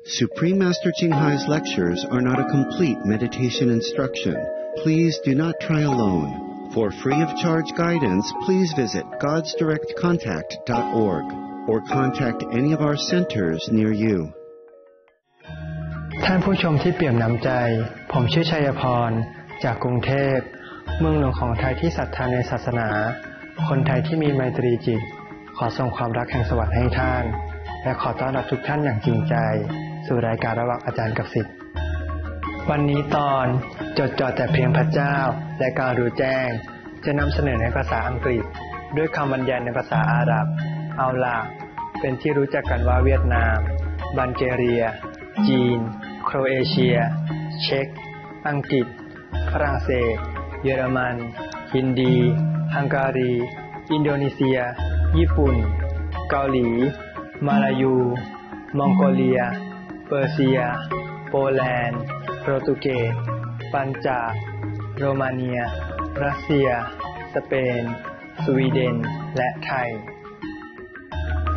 Supreme Master Ching Hai's lectures are not a complete meditation instruction. Please do not try alone. For free of charge guidance, please visit godsdirectcontact.org or contact any of our centers near you. ท่านผู้ชมที่เปี่ยมน้ำใจผมชื่อชัยพรจากกรุงเทพเมืองหลวงของไทยที่ศรัทธาในศาสนาคนไทยที่มีไมตรีจิตขอส่งความรักแห่งสวรรค์ให้ท่านและขอต้อนรับทุกท่านอย่างจริงใจสู่รายการระหว่างอาจารย์กับศิษย์วันนี้ตอนจดจ่อแต่เพียงพระเจ้าและการรู้แจ้งจะนำเสนอในภาษาอังกฤษด้วยคำบรรยายในภาษาอาหรับเอาล่ะเป็นที่รู้จักกันว่าเวียดนามบัลแกเรียจีนโครเอเชียเช็กอังกฤษฝรั่งเศสเยอรมันฮินดีฮังการีอินโดนีเซียญี่ปุ่นเกาหลีมาลายูมองโกเลียเปอร์เซียโปแลนด์โปรตุเกสปัญจาบโรมาเนียรัสเซียสเปนสวีเดนและไทย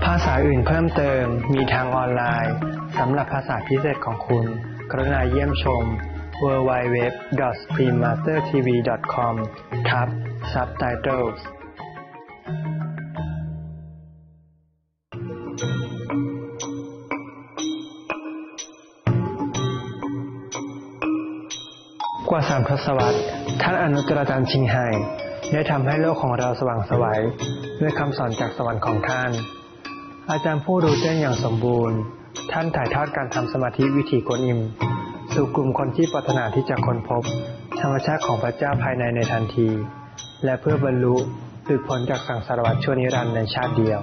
ภาษาอื่นเพิ่มเติมมีทางออนไลน์สำหรับภาษาพิเศษของคุณกรุณาเยี่ยมชม www.suprememastertv.com ทับ Subtitlesกว่า3 ทศวรรษท่านอนุตตรอาจารย์ชิงไห่ได้ทำให้โลกของเราสว่างไสวด้วยคำสอนจากสวรรค์ของท่านอาจารย์ผู้รู้แจ้งอย่างสมบูรณ์ท่านถ่ายทอดการทำสมาธิวิถีกวนอิมสู่กลุ่มคนที่ปรารถนาที่จะค้นพบธรรมชาติของพระเจ้าภายในทันทีและเพื่อบรรลุหลุดพ้นจากสังสารวัฏชั่วนิรันดร์ในชาติเดียว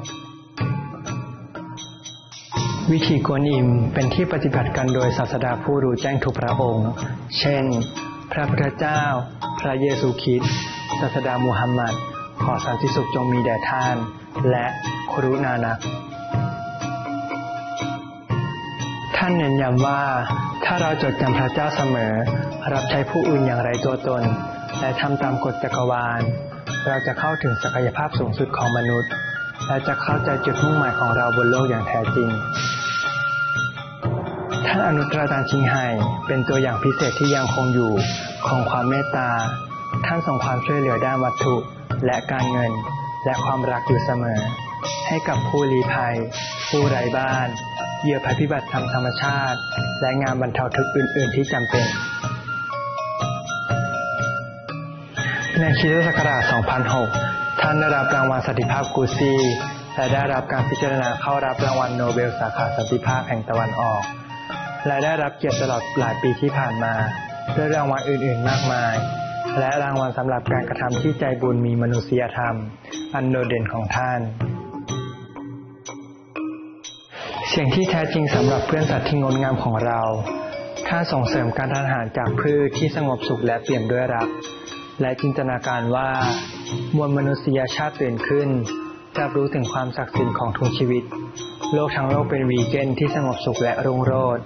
วิถีกวนอิมเป็นที่ปฏิบัติกันโดยศาสดาผู้รู้แจ้งทุกพระองค์เช่นพระพุทธเจ้าพระเยซูคริสต์ศาสดามูฮัมหมัดขอสันติสุขจงมีแด่ท่านและครูนานักท่านเน้นย้ำว่าถ้าเราจดจำพระเจ้าเสมอรับใช้ผู้อื่นอย่างไรตัวตนและทำตามกฎจักรวาลเราจะเข้าถึงศักยภาพสูงสุดของมนุษย์และจะเข้าใจจุดมุ่งหมายของเราบนโลกอย่างแท้จริงท่านอนุตตรอาจารย์ชิงไห่เป็นตัวอย่างพิเศษที่ยังคงอยู่ของความเมตตาท่านส่งความช่วยเหลือด้านวัตถุและการเงินและความรักอยู่เสมอให้กับผู้ลี้ภัยผู้ไร้บ้านเหยื่อภัยพิบัติทางธรรมชาติและงานบรรเทาทุกข์อื่นๆที่จำเป็นในคริสตศักราช 2006 ท่านได้รับรางวัลสันติภาพกูซี่และได้รับการพิจารณาเข้ารับรางวัลโนเบลสาขาสันติภาพแห่งตะวันออกและได้รับเกียรติตลอดหลายปีที่ผ่านมาด้วยรางวัลอื่นๆมากมายและรางวัลสำหรับการกระทำที่ใจบุญมีมนุษยธรรมอันโดดเด่นของท่านเสียงที่แท้จริงสำหรับเพื่อนสัตว์ที่งดงามของเราท่านส่งเสริมการทานอาหารจากพืชที่สงบสุขและเปี่ยมด้วยรักและจินตนาการว่ามวลมนุษยชาติตื่นขึ้นรับรู้ถึงความศักดิ์สิทธิ์ของทุกชีวิตโลกทั้งโลกเป็นวีแกนที่สงบสุขและรุ่งโรจน์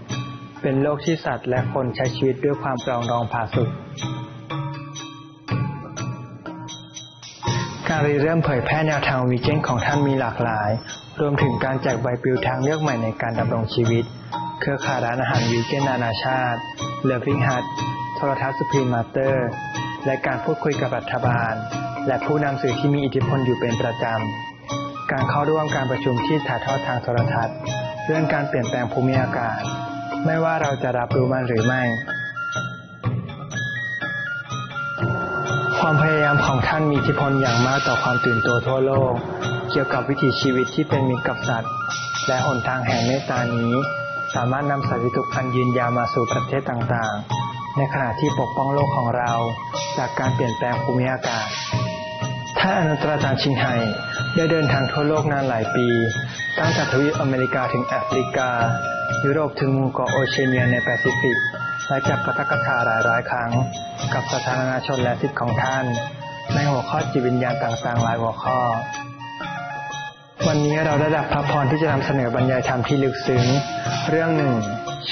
เป็นโลกที่สัตว์และคนใช้ชีวิตด้วยความปรองดองผาสุกการเริ่มเผยแพร่แนวทางวีแกนของท่านมีหลากหลายรวมถึงการแจกใบปลิวทางเลือกใหม่ในการดำรงชีวิตเครือข่ายร้านอาหารวีแกนนานาชาติ Loving Hut โทรทัศน์ Supreme Master และการพูดคุยกับรัฐบาลและผู้นำสื่อที่มีอิทธิพลอยู่เป็นประจำการเข้าร่วมการประชุมที่ถ่ายทอดทางโทรทัศน์เรื่องการเปลี่ยนแปลงภูมิอากาศไม่ว่าเราจะรับรู้มันหรือไม่ความพยายามของท่านมีอิทธิพลอย่างมากต่อความตื่นตัวทั่วโลกเกี่ยวกับวิถีชีวิตที่เป็นมิตรกับสัตว์และหนทางแห่งเมตตานี้สามารถนำสันติสุขอันยืนยาวมาสู่ประเทศต่างๆในขณะที่ปกป้องโลกของเราจากการเปลี่ยนแปลงภูมิอากาศท่านอนุตตรอาจารย์ชิงไห่ได้เดินทางทั่วโลกนานหลายปีตั้งแต่ทวีปอเมริกาถึงแอฟริกายุโรปถึงหมู่เกาะโอเชียเนียในแปซิฟิกและจับปาฐกถาหลายร้อยครั้งกับสาธารณชนและศิษย์ของท่านในหัวข้อจิตวิญญาณต่างๆหลายหัวข้อวันนี้เราได้รับพระพรที่จะนำเสนอบรรยายธรรมที่ลึกซึ้งเรื่องหนึ่ง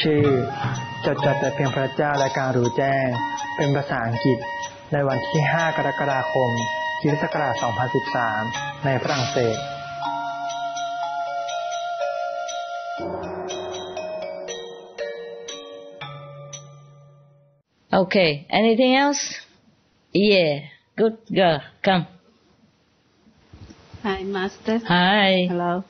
ชื่อจดจ่อแต่เพียงพระเจ้าและการรู้แจ้งเป็นภาษาอังกฤษในวันที่5 กรกฎาคมคริสตศักราช 2013 ในฝรั่งเศส Okay, anything else? Yeah, good girl, come. Hi, Master. Hi. Hello.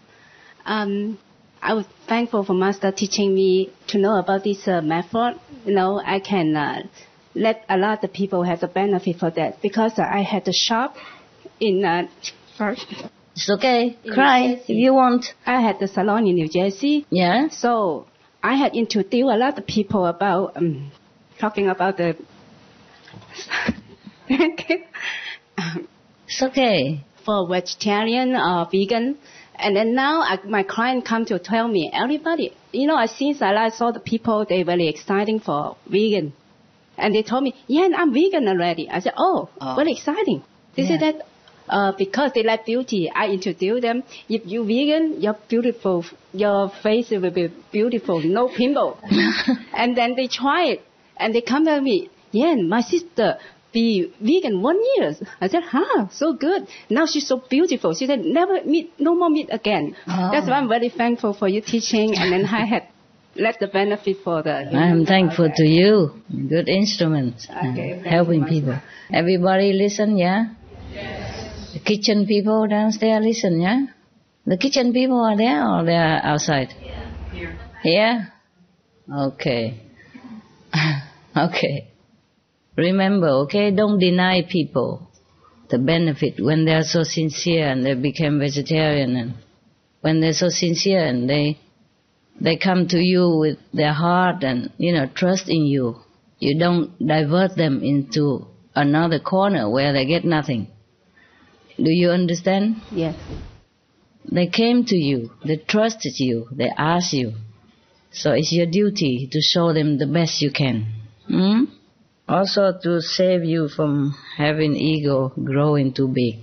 I was thankful for Master teaching me to know about this method. I can let a lot of people have the benefit for that because I had a shop in. Sorry. It's okay. Cry if you want. I had the salon in New Jersey. Yeah. So I had introduced a lot of people about talking about the. It's okay. For vegetarian or vegan. And then now my client come to tell me, everybody, since I saw the people, they very exciting for vegan. And they told me, yeah, I'm vegan already. I said, oh. Very exciting. They said that because they like beauty, I introduce them. If you vegan, you're beautiful. Your face will be beautiful, no pimple. And then they try it. And they come to me, yeah, my sister be vegan 1 year. I said, so good. Now she's so beautiful. She said, no more meat again. That's why I'm very thankful for you teaching. And then I had let the benefit for the... I'm thankful to you. Good instrument. Okay, helping people. Everybody listen, yeah? Yes. The kitchen people downstairs listen, yeah? The kitchen people are there or they are outside? Here. Here? Okay. Okay. Remember, okay, don't deny people the benefit when they are so sincere and they become vegetarian. And when they're so sincere and they come to you with their heart and, trust in you, you don't divert them into another corner where they get nothing. Do you understand? Yes. They came to you, they trusted you, they asked you. So it's your duty to show them the best you can. Also to save you from having ego growing too big.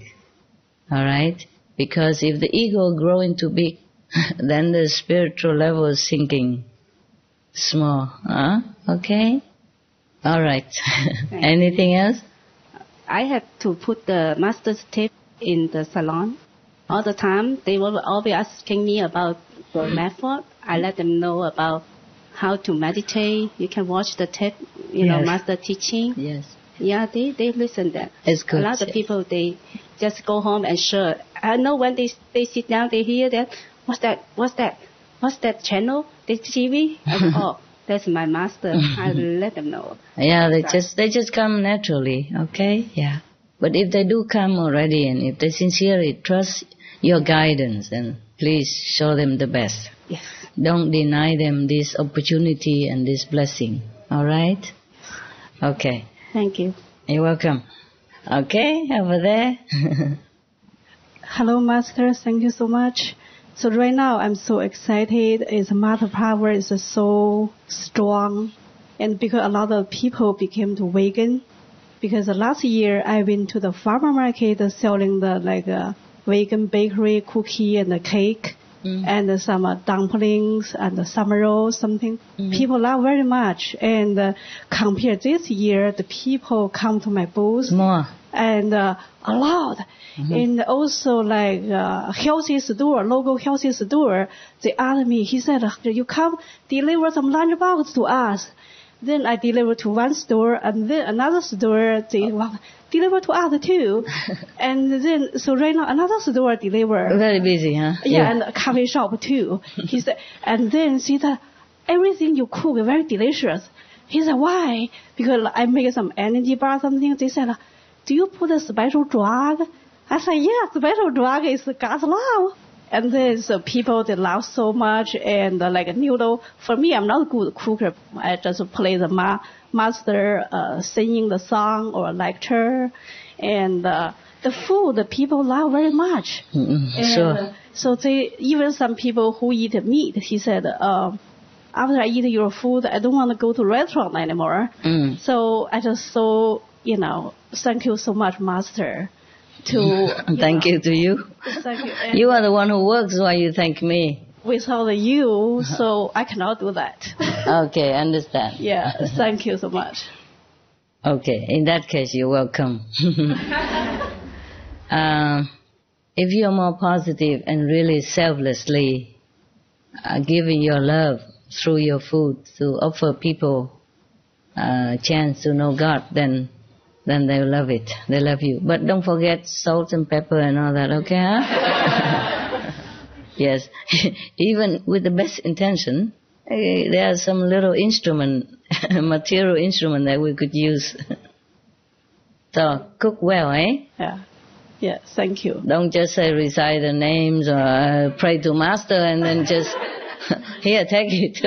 Alright? Because if the ego growing too big, then the spiritual level is sinking small. Okay? Alright. Anything else? I had to put the master's tape in the salon. All the time, they were always asking me about the method. I let them know about how to meditate. You can watch the tape, master teaching. Yes. Yeah, they listen that. It's good. A lot of people, they just go home and share. I know when they sit down, they hear that. What's that channel? The TV? I go, oh, that's my master. I let them know. Yeah, they just come naturally, okay? Yeah. But if they do come already and if they sincerely trust your guidance, then please show them the best. Yes. Don't deny them this opportunity and this blessing. All right? Okay. Thank you. You're welcome. Okay, over there. Hello, Master. Thank you so much. So right now I'm so excited. Mother power is so strong. And because a lot of people became vegan. Because last year I went to the farmer market selling the vegan bakery cookie and the cake. And some dumplings and some rolls, something. People love very much. And compared this year, the people come to my booth. More. And a lot. And also healthy store, local healthy store, they asked me, he said, you come deliver some lunch box to us. Then I deliver to one store, and then another store, they deliver to other too. And then, so right now, another store deliver. Very busy, huh? Yeah, and a coffee shop too. He said, and then she said, everything you cook is very delicious. He said, why? Because I make some energy bar or something. They said, do you put a special drug? I said, yeah, special drug is God's love. And then so people, they love so much. And noodle, for me, I'm not a good cooker. I just play the master singing the song or lecture. And the food, the people love very much. Sure. So even some people who eat meat, he said, after I eat your food, I don't want to go to restaurant anymore. So I just thank you so much, Master. Thank you to you. Thank you. You are the one who works while you thank me. Without you, so I cannot do that. Okay, understand. Yeah, thank you so much. Okay, in that case, you're welcome. If you're more positive and really selflessly giving your love through your food to offer people chance to know God, then they love it. They love you. But don't forget salt and pepper and all that, okay? Huh? Yes. Even with the best intention, there are some little instrument, material instrument that we could use. So, cook well, eh? Yeah. Yeah, thank you. Don't just say recite the names or pray to Master and then just, here, take it.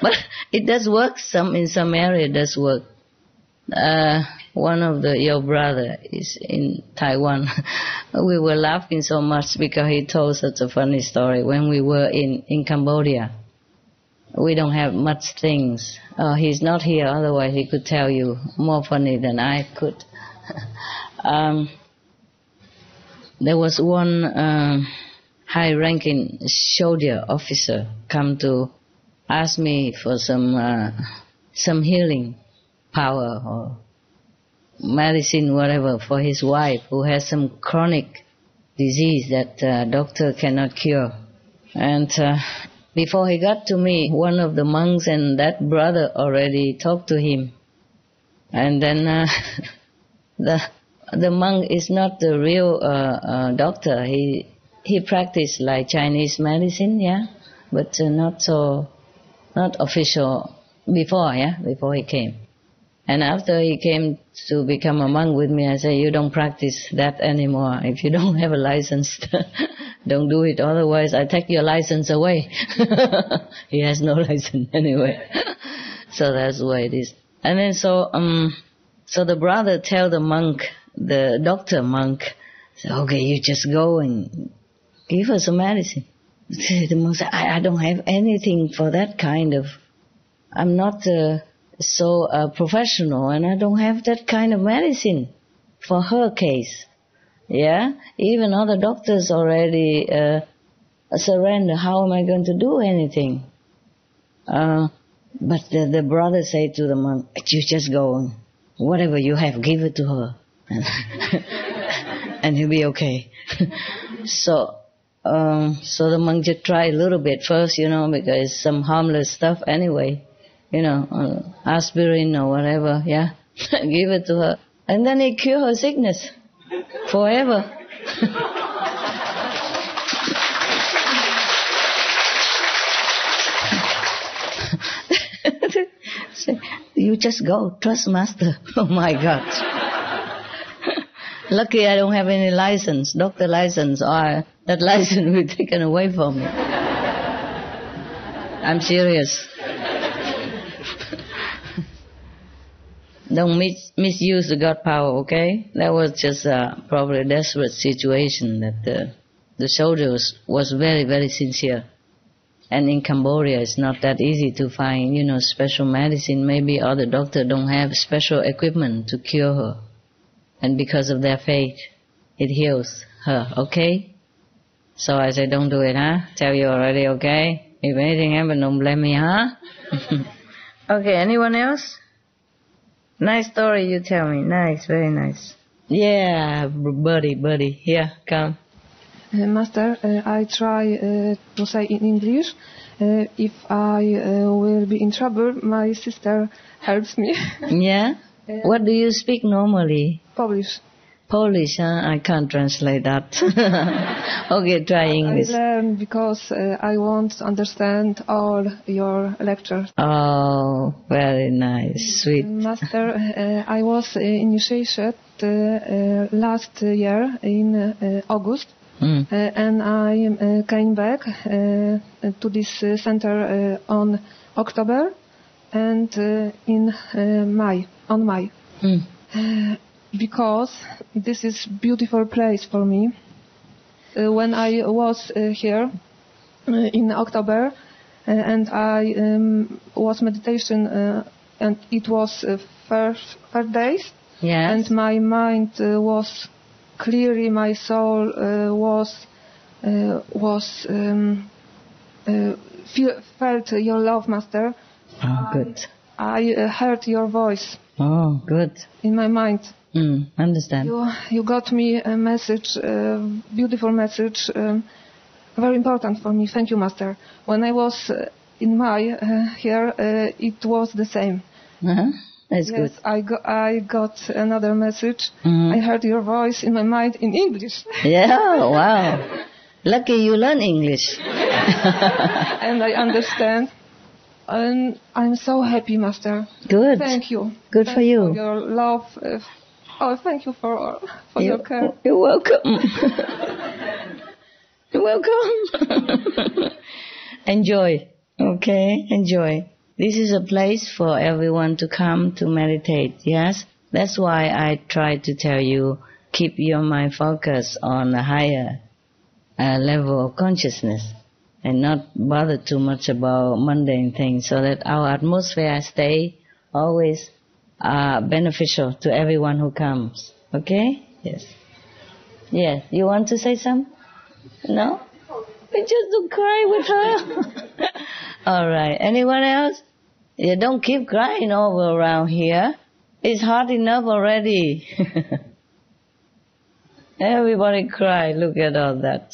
But it does work. In some area it does work. One of your brother is in Taiwan. We were laughing so much because he told such a funny story. When we were in Cambodia, we don't have much things. He's not here, otherwise he could tell you more funny than I could. There was one high-ranking soldier officer come to ask me for some healing power or medicine, whatever, for his wife who has some chronic disease that doctor cannot cure. And before he got to me, one of the monks and that brother already talked to him. And then the monk is not the real doctor. He practiced like Chinese medicine, yeah, but not official before he came. And after he came to become a monk with me, I said, you don't practice that anymore. If you don't have a license, don't do it. Otherwise, I take your license away. He has no license anyway. So that's the way it is. And then so the brother tell the monk, the doctor monk, okay, you just go and give her some medicine. The monk said, I don't have anything for that kind of, I'm not so professional, and I don't have that kind of medicine for her case. Yeah, even other doctors already surrender. How am I going to do anything? But the brother said to the monk, you just go, whatever you have, give it to her, and he'll be okay. So the monk just tried a little bit first, because it's some harmless stuff anyway. Aspirin or whatever, yeah. Give it to her. And then he cured her sickness forever. You just go, trust Master. Oh my God. Lucky I don't have any license, doctor license, or that license will be taken away from me. I'm serious. Don't misuse the God power, okay? That was just probably a desperate situation that the soldier was very, very sincere. And in Cambodia, it's not that easy to find, special medicine. Maybe other doctors don't have special equipment to cure her. And because of their faith, it heals her, okay? So I say, don't do it, huh? Tell you already, okay? If anything happens, don't blame me, huh? Okay, anyone else? Nice story you tell me. Nice, very nice. Yeah, buddy. Here, come. Master, I try to say in English. If I will be in trouble, my sister helps me. Yeah? What do you speak normally? Polish. Polish, huh? I can't translate that. Okay, try English. I learn because I want to understand all your lectures. Oh, very nice, sweet. Master, I was initiated last year in August. And I came back to this center on October and in May. Because this is beautiful place for me. When I was here in October and I was meditation and it was first days. Yes. And my mind was clearly, my soul felt your love, Master. Oh, good. I heard your voice. Oh, good. In my mind. Understand. You got me a message, beautiful message, very important for me. Thank you, Master. When I was in May here, it was the same. That's yes, good. I got another message. Mhm. I heard your voice in my mind in English. Yeah, wow. Lucky you learn English. And I understand. And I'm so happy, Master. Good. Thank you. Good Thanks for you. For your love. Thank you for your care. You're welcome. You're welcome. Enjoy. Okay, enjoy. This is a place for everyone to come to meditate, yes? That's why I try to tell you, keep your mind focused on a higher level of consciousness and not bother too much about mundane things so that our atmosphere stay always beneficial to everyone who comes. Okay? Yes. Yes. You want to say something? No? We just don't cry with her. All right. Anyone else? You don't keep crying over around here. It's hard enough already. Everybody cry. Look at all that.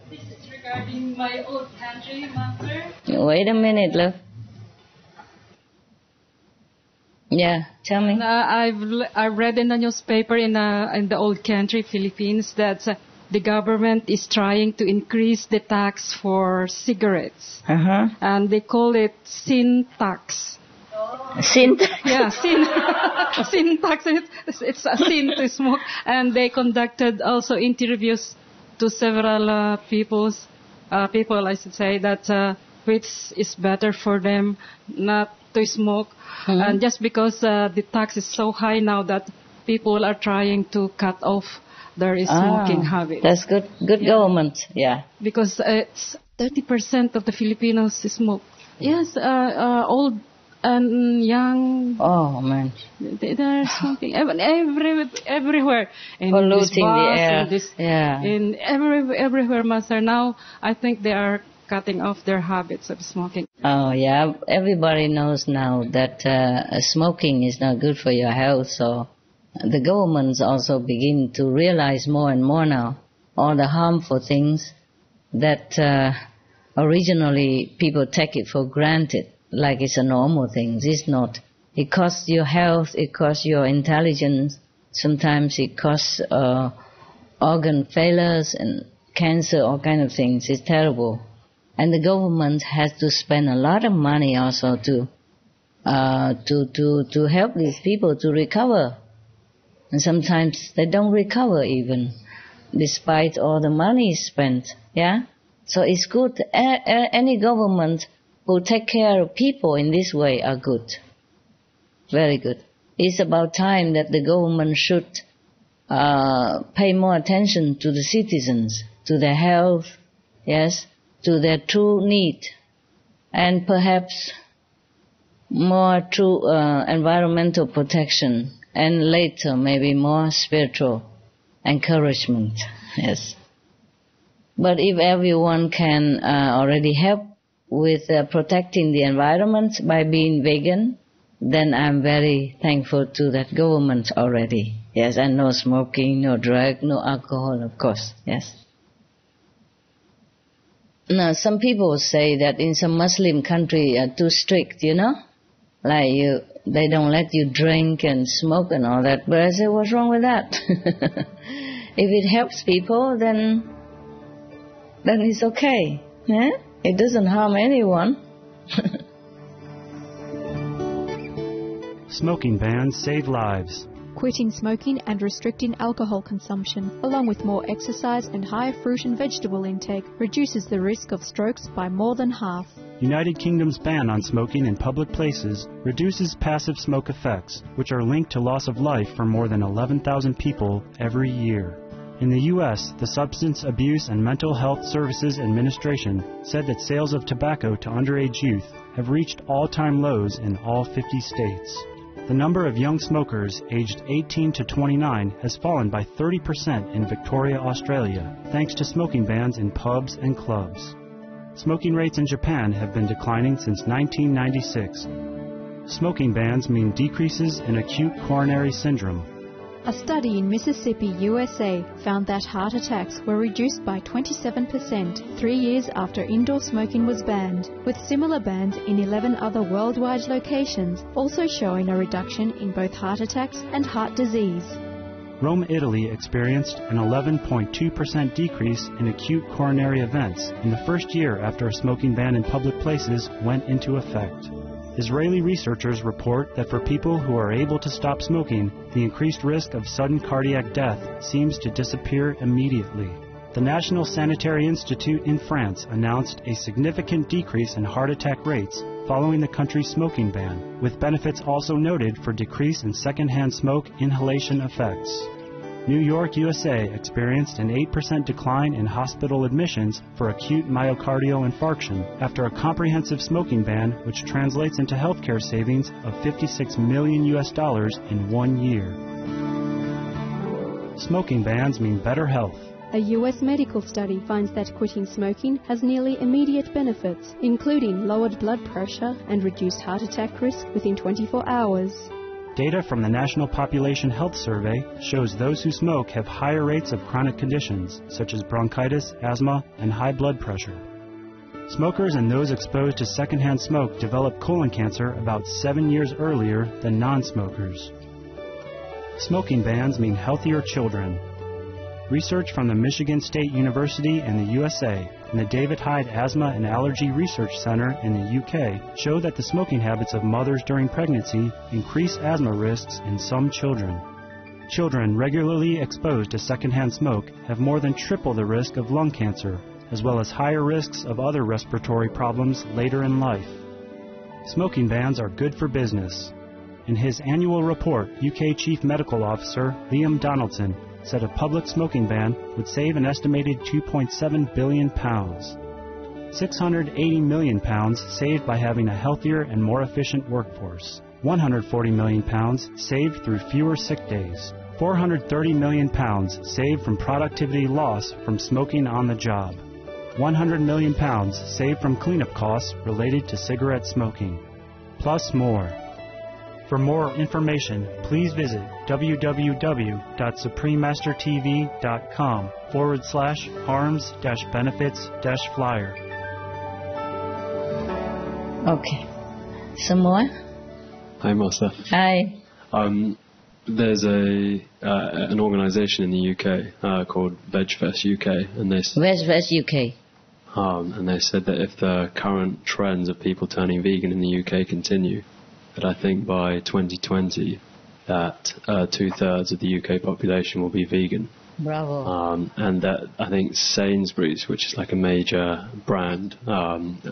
This is regarding my old country, Master. Wait a minute, love. Yeah, tell me. I read in the newspaper in the old country, Philippines, that the government is trying to increase the tax for cigarettes. Uh-huh. And they call it sin tax. Sin? Yeah, sin. Sin tax. It's a sin to smoke. And they conducted also interviews to several people, I should say, that which is better for them not to smoke. Mm-hmm. And just because the tax is so high now that people are trying to cut off their smoking habit. That's good. Good government. Yeah. Because it's 30% of the Filipinos smoke. Yes, old and young. Oh man. They're smoking everywhere. In Polluting this bus, the air. In this, yeah. In everywhere, Master. Now I think they are cutting off their habits of smoking. Oh yeah. Everybody knows now that smoking is not good for your health. So the governments also begin to realize more and more now all the harmful things that originally people take it for granted, like it's a normal thing. It's not. It costs your health, it costs your intelligence, sometimes it costs organ failures and cancer, all kind of things. It's terrible. And the government has to spend a lot of money also to help these people to recover. And sometimes they don't recover even, despite all the money spent. Yeah? So it's good. Any government who take care of people in this way are good. Very good. It's about time that the government should pay more attention to the citizens, to their health, yes, to their true need, and perhaps more true environmental protection, and later maybe more spiritual encouragement, yes. But if everyone can already help with protecting the environment by being vegan, then I'm very thankful to that government already. Yes, and no smoking, no drug, no alcohol, of course, yes. Now, some people say that in some Muslim country are too strict, you know? Like they don't let you drink and smoke and all that. But I say, what's wrong with that? If it helps people, then it's okay. Eh? It doesn't harm anyone. Smoking bans save lives. Quitting smoking and restricting alcohol consumption, along with more exercise and higher fruit and vegetable intake, reduces the risk of strokes by more than half. United Kingdom's ban on smoking in public places reduces passive smoke effects, which are linked to loss of life for more than 11,000 people every year. In the U.S., the Substance Abuse and Mental Health Services Administration said that sales of tobacco to underage youth have reached all-time lows in all 50 states. The number of young smokers aged 18 to 29 has fallen by 30% in Victoria, Australia, thanks to smoking bans in pubs and clubs. Smoking rates in Japan have been declining since 1996. Smoking bans mean decreases in acute coronary syndrome. A study in Mississippi, USA found that heart attacks were reduced by 27% 3 years after indoor smoking was banned, with similar bans in 11 other worldwide locations also showing a reduction in both heart attacks and heart disease. Rome, Italy experienced an 11.2% decrease in acute coronary events in the first year after a smoking ban in public places went into effect. Israeli researchers report that for people who are able to stop smoking, the increased risk of sudden cardiac death seems to disappear immediately. The National Sanitary Institute in France announced a significant decrease in heart attack rates following the country's smoking ban, with benefits also noted for decrease in secondhand smoke inhalation effects. New York, USA experienced an 8% decline in hospital admissions for acute myocardial infarction after a comprehensive smoking ban, which translates into healthcare savings of $56 million in 1 year. Smoking bans mean better health. A US medical study finds that quitting smoking has nearly immediate benefits, including lowered blood pressure and reduced heart attack risk within 24 hours. Data from the National Population Health Survey shows those who smoke have higher rates of chronic conditions, such as bronchitis, asthma, and high blood pressure. Smokers and those exposed to secondhand smoke develop colon cancer about 7 years earlier than non-smokers. Smoking bans mean healthier children. Research from the Michigan State University in the USA and the David Hyde Asthma and Allergy Research Center in the UK show that the smoking habits of mothers during pregnancy increase asthma risks in some children. Children regularly exposed to secondhand smoke have more than triple the risk of lung cancer, as well as higher risks of other respiratory problems later in life. Smoking bans are good for business. In his annual report, UK Chief Medical Officer Liam Donaldson said a public smoking ban would save an estimated £2.7 billion. £680 million saved by having a healthier and more efficient workforce. £140 million saved through fewer sick days. £430 million saved from productivity loss from smoking on the job. £100 million saved from cleanup costs related to cigarette smoking. Plus more. For more information, please visit www.suprememastertv.com/harms-benefits-flyer. Okay. Some more? Hi, Master. Hi. There's an organisation in the UK called VegFest UK, and VegFest UK. And they said that if the current trends of people turning vegan in the UK continue, that I think by 2020 that 2/3 of the UK population will be vegan. Bravo. And that I think Sainsbury's, which is like a major brand,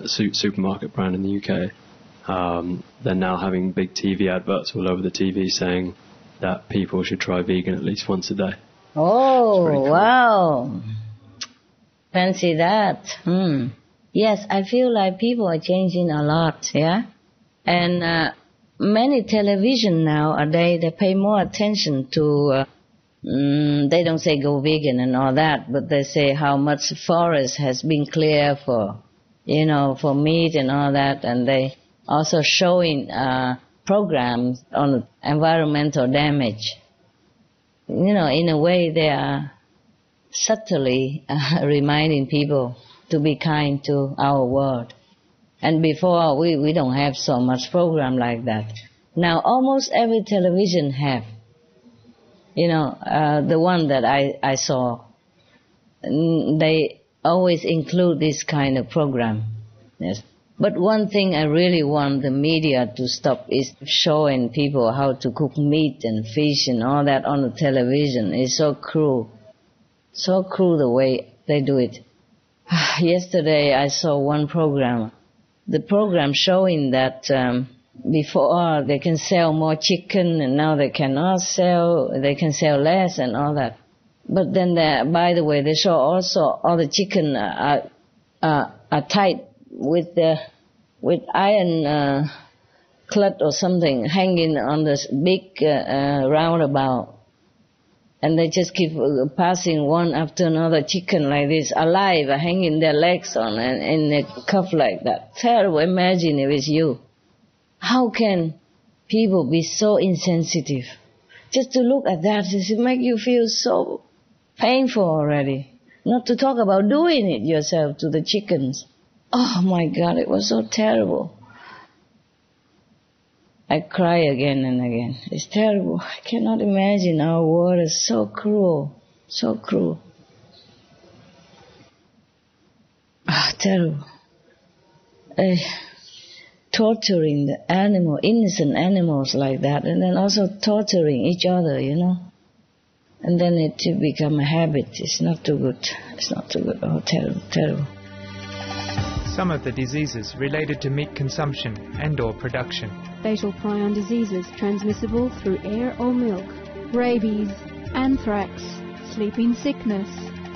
supermarket brand in the UK, they're now having big TV adverts all over the TV saying that people should try vegan at least once a day. Oh, cool. Wow. Fancy that. Yes, I feel like people are changing a lot, yeah? And many television nowadays, they pay more attention to, they don't say go vegan and all that, but they say how much forest has been cleared for, for meat and all that, and they also showing programs on environmental damage. In a way they are subtly reminding people to be kind to our world. And before, we don't have so much program like that. Now, almost every television have. The one that I saw, they always include this kind of program. Yes. But one thing I really want the media to stop is showing people how to cook meat and fish and all that on the television. It's so cruel. So cruel the way they do it. Yesterday I saw one program. The program showing that before they can sell more chicken and now they cannot sell, they can sell less and all that. But then, by the way, they show also all the chicken are tied with iron clut or something hanging on this big roundabout. And they just keep passing one after another chicken like this, alive, hanging their legs on and in a cuff like that. Terrible. Imagine if it's you. How can people be so insensitive? Just to look at that, it makes you feel so painful already. Not to talk about doing it yourself to the chickens. Oh my God, it was so terrible. I cry again and again. It's terrible. I cannot imagine our world is so cruel. So cruel. Terrible. Torturing the animal, innocent animals like that, and then also torturing each other, And then it become a habit. It's not too good. It's not too good. Oh, terrible, terrible. Some of the diseases related to meat consumption and/or production. Fatal prion diseases transmissible through air or milk. Rabies, anthrax, sleeping sickness,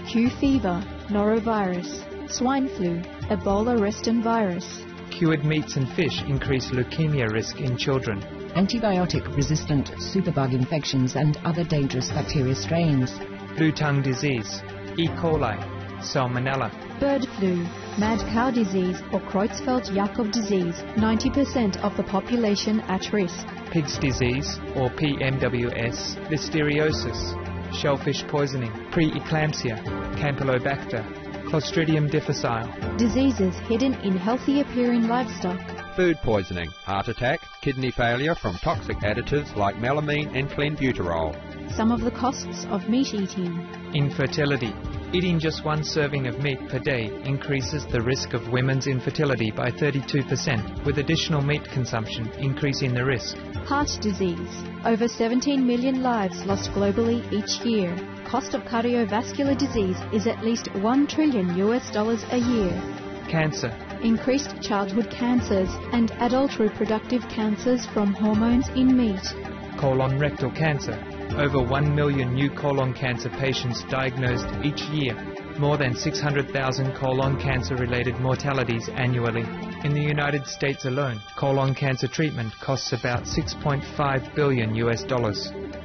Q fever, norovirus, swine flu, Ebola reston virus. Cured meats and fish increase leukemia risk in children. Antibiotic-resistant superbug infections and other dangerous bacteria strains. Blue tongue disease, E. coli, Salmonella. Bird flu, mad cow disease or Creutzfeldt-Jakob disease, 90% of the population at risk. Pig's disease or PMWS, Listeriosis, shellfish poisoning, preeclampsia, Campylobacter, Clostridium difficile. Diseases hidden in healthy appearing livestock. Food poisoning, heart attack, kidney failure from toxic additives like melamine and clenbuterol. Some of the costs of meat eating. Infertility. Eating just one serving of meat per day increases the risk of women's infertility by 32%, with additional meat consumption increasing the risk. Heart disease. Over 17 million lives lost globally each year. Cost of cardiovascular disease is at least $1 trillion a year. Cancer. Increased childhood cancers and adult reproductive cancers from hormones in meat. Colon rectal cancer. Over 1 million new colon cancer patients diagnosed each year. More than 600,000 colon cancer-related mortalities annually. In the United States alone, colon cancer treatment costs about $6.5 billion.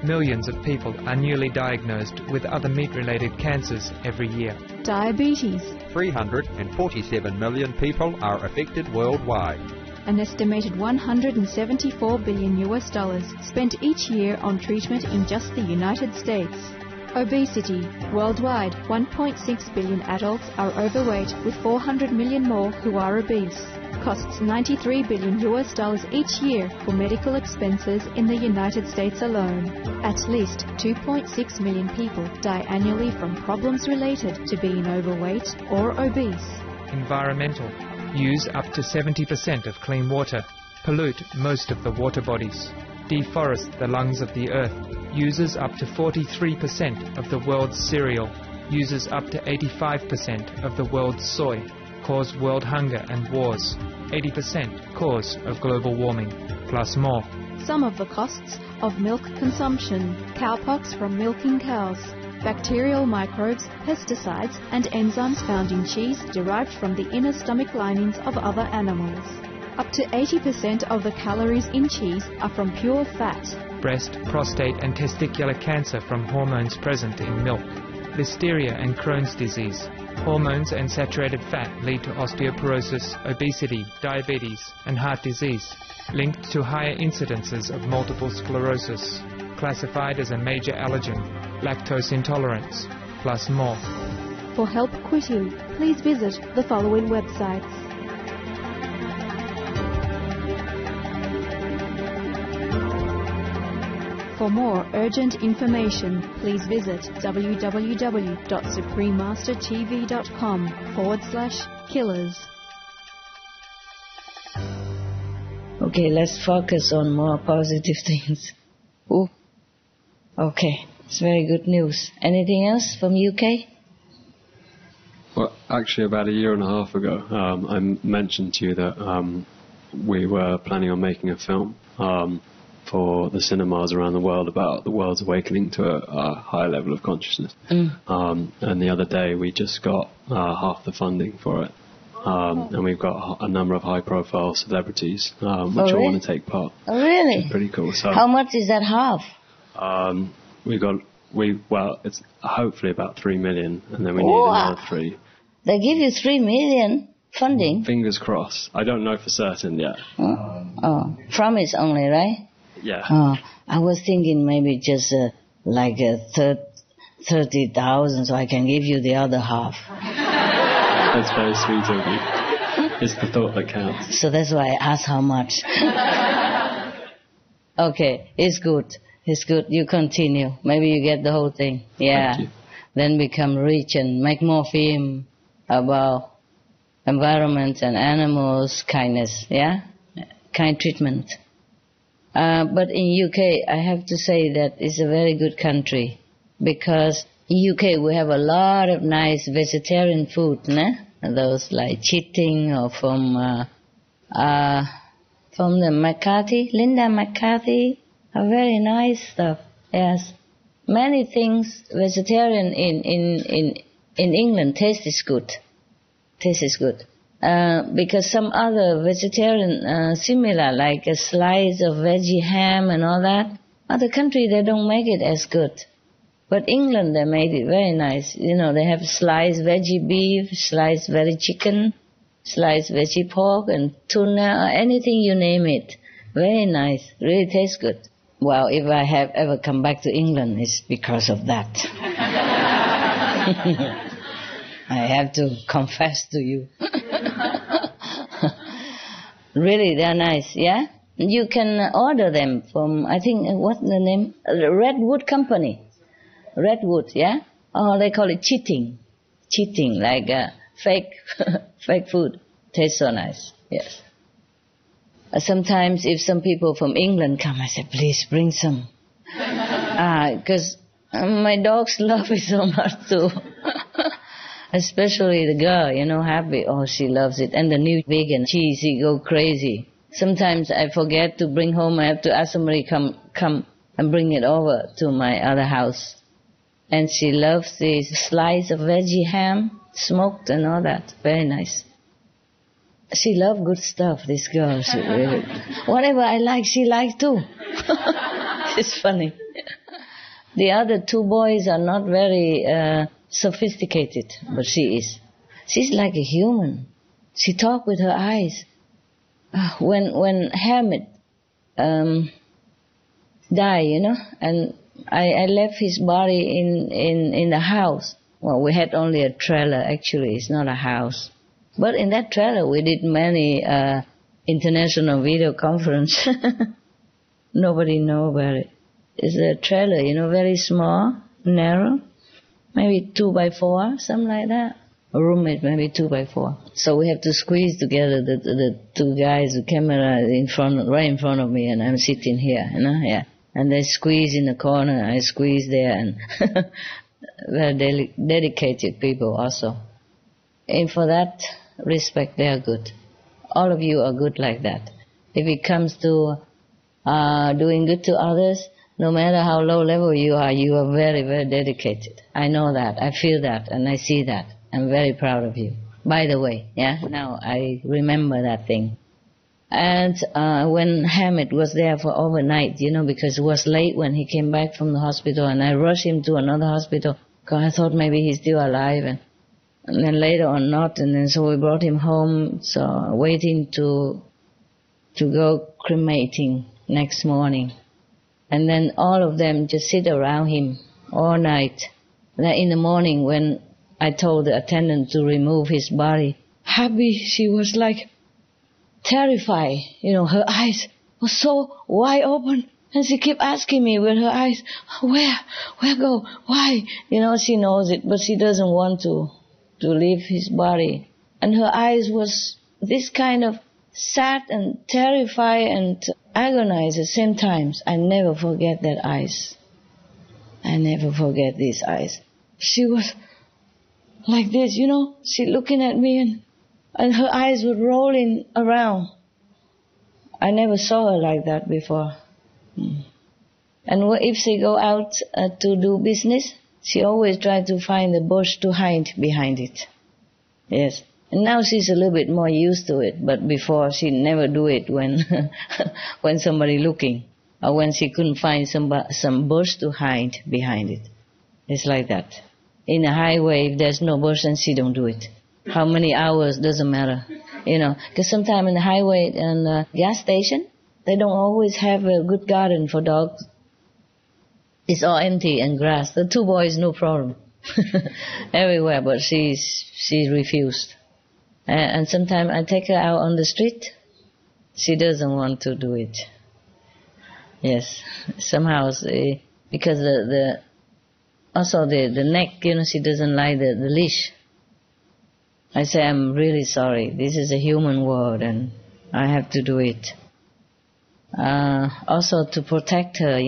Millions of people are newly diagnosed with other meat-related cancers every year. Diabetes. 347 million people are affected worldwide. An estimated $174 billion spent each year on treatment in just the United States. Obesity. Worldwide, 1.6 billion adults are overweight, with 400 million more who are obese. Costs $93 billion each year for medical expenses in the United States alone. At least 2.6 million people die annually from problems related to being overweight or obese. Environmental. Use up to 70% of clean water. Pollute most of the water bodies. Deforest the lungs of the earth. Uses up to 43% of the world's cereal. Uses up to 85% of the world's soy. Cause world hunger and wars. 80% cause of global warming, plus more. Some of the costs of milk consumption. Cowpox from milking cows. Bacterial microbes, pesticides, and enzymes found in cheese derived from the inner stomach linings of other animals. Up to 80% of the calories in cheese are from pure fat. Breast, prostate, and testicular cancer from hormones present in milk. Listeria and Crohn's disease. Hormones and saturated fat lead to osteoporosis, obesity, diabetes, and heart disease, linked to higher incidences of multiple sclerosis, classified as a major allergen, lactose intolerance, plus more. For help quitting, please visit the following websites. For more urgent information, please visit www.suprememastertv.com/killers. Okay, let's focus on more positive things. Ooh. Okay, it's very good news. Anything else from UK? Well, actually, about a year and a half ago, I mentioned to you that we were planning on making a film for the cinemas around the world about the world's awakening to a higher level of consciousness. And the other day we just got half the funding for it. And we've got a number of high-profile celebrities which all want to take part. Oh, really? Which is pretty cool. So, how much is that half? It's hopefully about 3 million, and then we need another 3. They give you 3 million funding? Fingers crossed. I don't know for certain yet. Promise only, right? Yeah. I was thinking maybe just like 30,000, so I can give you the other half. That's very sweet of you. It's the thought that counts. So that's why I asked how much. Okay, it's good. It's good. You continue. Maybe you get the whole thing. Yeah. Then become rich and make more film about environment and animals, kindness. Yeah? Kind treatment. But in UK, I have to say that it's a very good country. Because in UK we have a lot of nice vegetarian food, né? Those like Chiting or from the McCarthy, Linda McCarthy, are very nice stuff. Yes, many things vegetarian in England tastes good. Because some other vegetarian similar like a slice of veggie ham and all that, other country they don't make it as good. But England, they made it very nice. You know, they have sliced veggie beef, sliced veggie chicken, sliced veggie pork and tuna, or anything you name it. Very nice. Really tastes good. Well, if I have ever come back to England, it's because of that. I have to confess to you. Really, they're nice, yeah? You can order them from, I think, what's the name? Redwood Company. Redwood, yeah? Oh, they call it Chiting. Chiting, like fake food. Tastes so nice, yes. Sometimes if some people from England come, I say, please bring some. Because my dogs love it so much too. Especially the girl, you know, Happy. Oh, she loves it. And the new vegan, she go crazy. Sometimes I forget to bring home. I have to ask somebody come and bring it over to my other house. And she loves this slice of veggie ham, smoked and all that. Very nice. She loves good stuff, this girl. She really, whatever I like, she likes too. It's funny. The other two boys are not very sophisticated, but she is. She's like a human. She talks with her eyes. When Hamid died, you know, and I left his body in the house. Well, we had only a trailer, actually. It's not a house. But in that trailer, we did many international video conference. Nobody know about it. It's a trailer, you know, very small, narrow, maybe 2x4, something like that. A roommate, maybe 2x4. So we have to squeeze together the two guys, the camera right in front of me, and I'm sitting here, you know, yeah. And they squeeze in the corner, I squeeze there, and very dedicated people also. And for that respect, they are good. All of you are good like that. If it comes to doing good to others, no matter how low level you are very, very dedicated. I know that, I feel that, and I see that. I'm very proud of you. By the way, yeah, now I remember that thing. And when Hamid was there for overnight, you know, because it was late when he came back from the hospital, and I rushed him to another hospital because I thought maybe he's still alive, and then later on not, and then so we brought him home, so waiting to go cremating next morning. And then all of them just sit around him all night. Then in the morning when I told the attendant to remove his body, Happy, she was like terrified. You know, her eyes were so wide open. And she kept asking me with her eyes, where go, why? You know, she knows it, but she doesn't want to leave his body. And her eyes was this kind of sad and terrified and agonized at the same time. I never forget that eyes. I never forget these eyes. She was like this, you know, she looking at me and her eyes were rolling around. I never saw her like that before. And if she go out to do business, she always try to find a bush to hide behind it. Yes. And now she's a little bit more used to it, but before she never do it when somebody looking, or when she couldn't find some bush to hide behind it. It's like that. In a highway, if there's no bush, then she don't do it. How many hours, doesn't matter. You know, because sometimes in the highway and gas station, they don't always have a good garden for dogs. It's all empty and grass. The 2 boys, no problem. Everywhere, but she refused. And sometimes I take her out on the street. She doesn't want to do it. Yes, somehow, because the neck, she doesn't like the leash. I say, I'm really sorry. This is a human world and I have to do it. Also to protect her,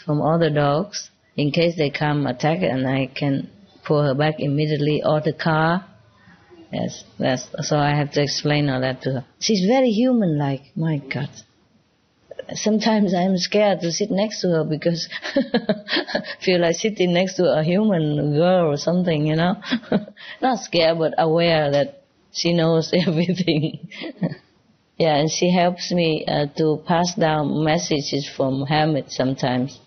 from other dogs, in case they come attack, and I can pull her back immediately, or the car. Yes, so I have to explain all that to her. She's very human-like, my God. Sometimes I'm scared to sit next to her because feel like sitting next to a human girl or something, Not scared, but aware that she knows everything. Yeah, and she helps me to pass down messages from Hamid sometimes.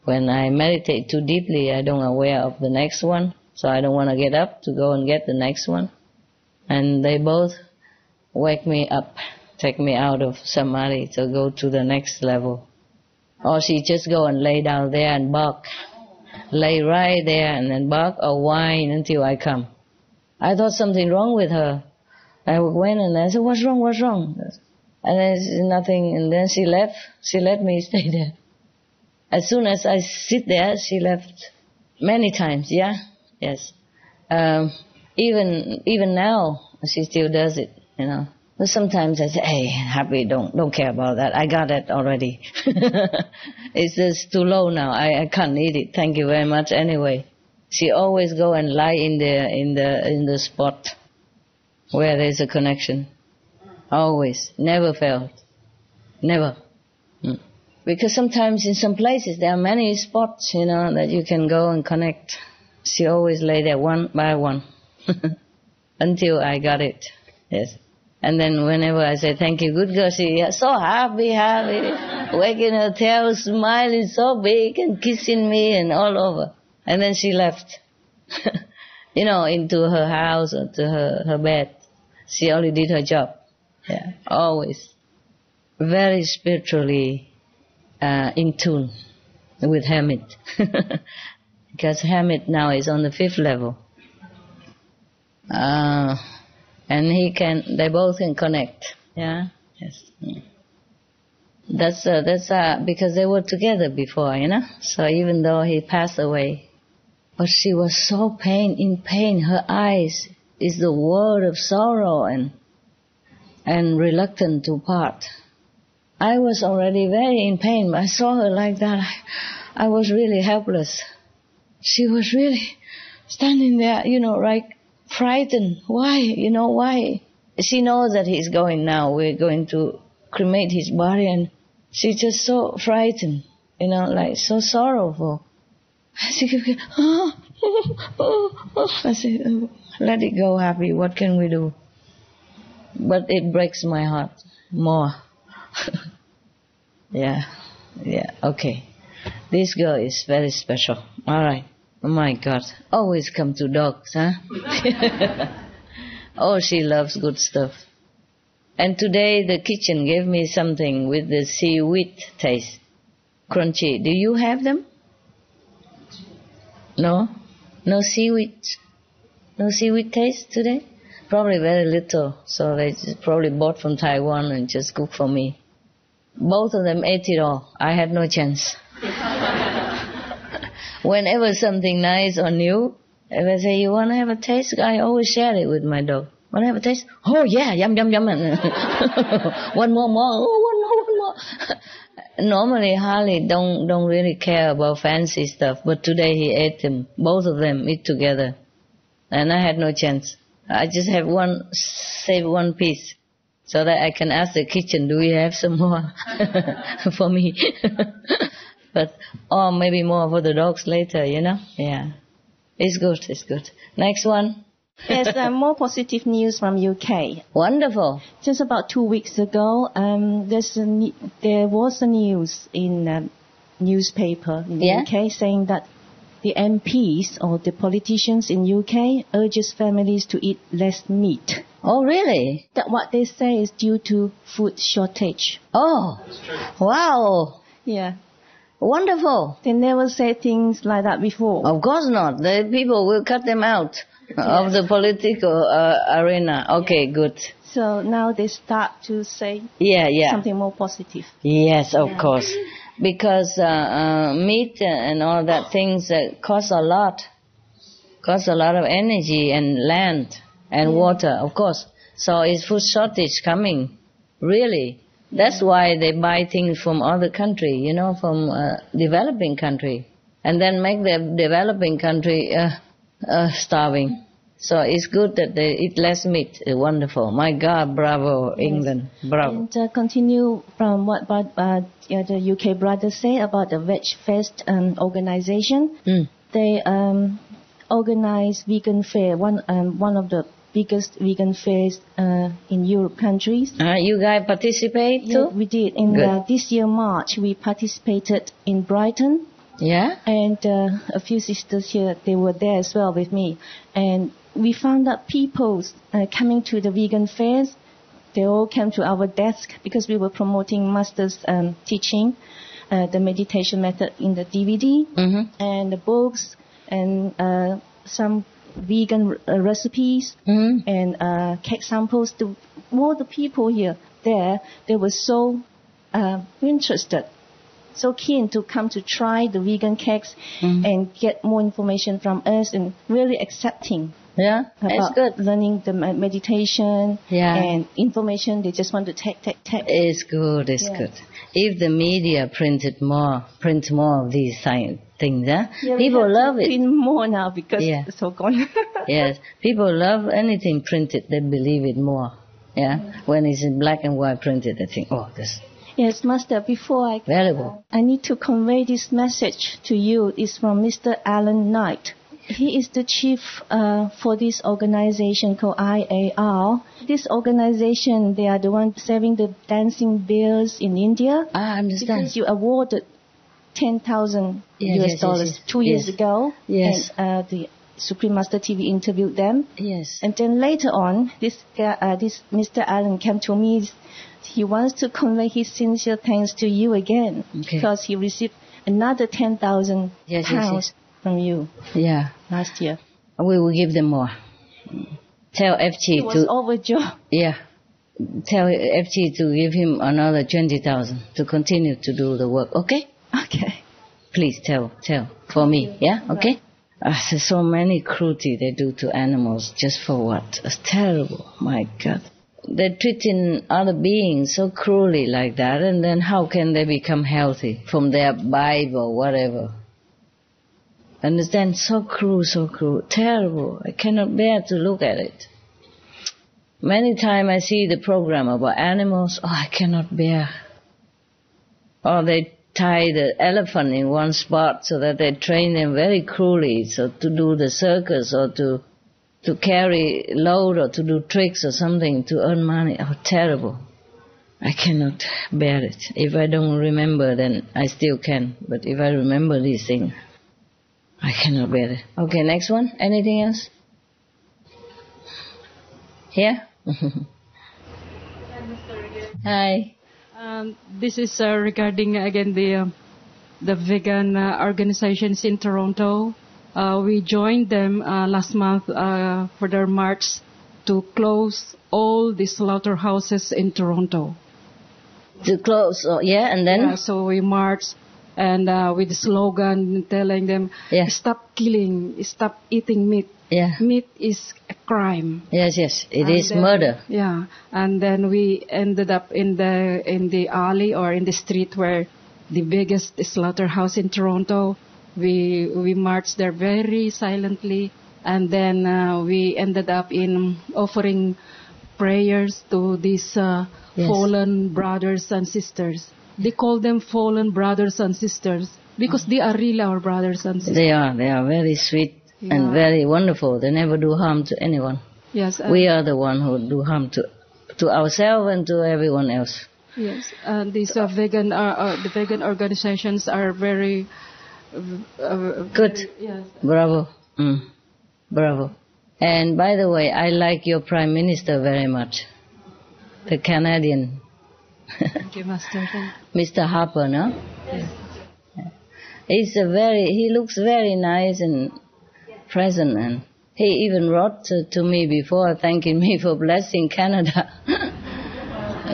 When I meditate too deeply, I don't aware of the next one, so I don't want to get up to go and get the next one. And they both wake me up, take me out of samadhi to go to the next level. Or she just go and lay down there and bark. Lay right there and then bark or whine until I come. I thought something wrong with her. I went and I said, what's wrong? And then nothing, and then she left. She let me stay there. As soon as I sit there, she left. Many times, yeah? Yes. Even now, she still does it, But sometimes I say, hey, Happy, don't care about that. I got it already. It's just too low now. I can't eat it. Thank you very much anyway. She always go and lie in the spot where there's a connection. Always. Never failed. Never. Because sometimes in some places there are many spots, that you can go and connect. She always lay there one by one. Until I got it. Yes. And then whenever I say, thank you, good girl, she is so happy, wagging her tail, smiling so big and kissing me and all over. And then she left. Into her house or to her bed. She only did her job. Yeah, always. Very spiritually in tune with Hamid. Because Hamid now is on the 5th level. And they both can connect. Yeah? Yes. That's because they were together before, So even though he passed away, but she was so in pain. Her eyes is the word of sorrow and reluctant to part. I was already very in pain, but I saw her like that. I was really helpless. She was really standing there, like frightened. Why? Why? She knows that he's going now. We're going to cremate his body, and she's just so frightened, like so sorrowful. She kept going, I said, let it go, Happy. What can we do? But it breaks my heart more. Yeah, okay. This girl is very special. All right. Oh my God. Always come to dogs, huh? Oh, she loves good stuff. And today the kitchen gave me something with the seaweed taste. Crunchy. Do you have them? No? No seaweed? No seaweed taste today? Probably very little. So they probably bought from Taiwan and just cooked for me. Both of them ate it all. I had no chance. Whenever something nice or new, if I say, you want to have a taste? I always share it with my dog. Want to have a taste? Oh, yeah, yum, yum, yum. One more. Oh, one more. Normally, Harley don't really care about fancy stuff, but today he ate them. Both of them eat together. And I had no chance. I just have save one piece, so that I can ask the kitchen, do we have some more for me? Or maybe more for the dogs later, Yeah. It's good. Next one. There's more positive news from UK. Wonderful. Just about 2 weeks ago, there was a news in a newspaper in the UK saying that the MPs or the politicians in UK urges families to eat less meat. Oh, really? That what they say is due to food shortage. Oh, wow. Yeah. Wonderful. They never say things like that before. Of course not. The people will cut them out of the political arena. Okay, good. So now they start to say something more positive. Yes, of course. Because meat and all that things cost a lot. Cost a lot of energy and land and water, of course. So is food shortage coming? Really? That's why they buy things from other country, from developing country. And then make the developing country starving. So it's good that they eat less meat. Wonderful. My God, bravo, England. Bravo. And continue from what the UK brothers say about the Veg Fest organization. They organize vegan fair, one of the biggest vegan fairs in Europe countries. You guys participate too? Yeah, we did. In this year, March, we participated in Brighton. Yeah? And a few sisters here, they were there as well with me. And we found that people coming to the vegan fairs, they all came to our desk because we were promoting Master's teaching, the meditation method in the DVD, and the books, and some vegan recipes, and cake samples. All the people here, they were so interested, so keen to come to try the vegan cakes and get more information from us, and really accepting. Yeah, it's good. Learning the meditation and information. They just want to take. It's good. It's good. If the media print more of these things, people love it. Print more now because it's so gone. Yes, people love anything printed. They believe it more. Yeah, when it's in black and white printed, they think, oh, this. Yes, Master. Before I need to convey this message to you. It's from Mr. Alan Knight. He is the chief for this organization called IAR. This organization, they are the ones saving the dancing bears in India. I understand. Because you awarded $10,000 US 2 years ago. Yes. And the Supreme Master TV interviewed them. Yes. And then later on, this Mr. Allen came to me. He wants to convey his sincere thanks to you again because he received another 10,000 pounds. From you, last year. We will give them more. Tell FT it was overjoyed. Yeah, tell FT to give him another 20,000 to continue to do the work. Okay? Okay. Please tell for me. Yeah. Okay. There's so many cruelty they do to animals just for what? It's terrible. My God. They're treating other beings so cruelly like that, and then how can they become healthy from their Bible or whatever? Understand? So cruel, terrible. I cannot bear to look at it. Many times I see the program about animals, I cannot bear. Or they tie the elephant in one spot so that they train them very cruelly, so to do the circus or to carry load or to do tricks or something to earn money. Oh, terrible. I cannot bear it. If I don't remember, then I still can. But if I remember these things, I cannot bear it. Okay, next one. Anything else? Here? Hi. This is regarding again the vegan organizations in Toronto. We joined them last month for their march to close all the slaughterhouses in Toronto. To close, and then? Yeah, so we marched. And with the slogan telling them, stop killing, stop eating meat. Yeah. Meat is a crime. Yes, it is murder. Yeah, and then we ended up in the alley or in the street where the biggest slaughterhouse in Toronto. We marched there very silently, and then we ended up in offering prayers to these fallen brothers and sisters. They call them fallen brothers and sisters because they are really our brothers and sisters. They are very sweet and very wonderful. They never do harm to anyone. Yes. We are the one who do harm to ourselves and to everyone else. Yes, and these the vegan organizations are very good. Yes. Bravo. Bravo. And by the way, I like your Prime Minister very much. The Canadian. Thank you, Master. Mr. Harper, no? Yes. He looks very nice and present, and he even wrote to me before thanking me for blessing Canada.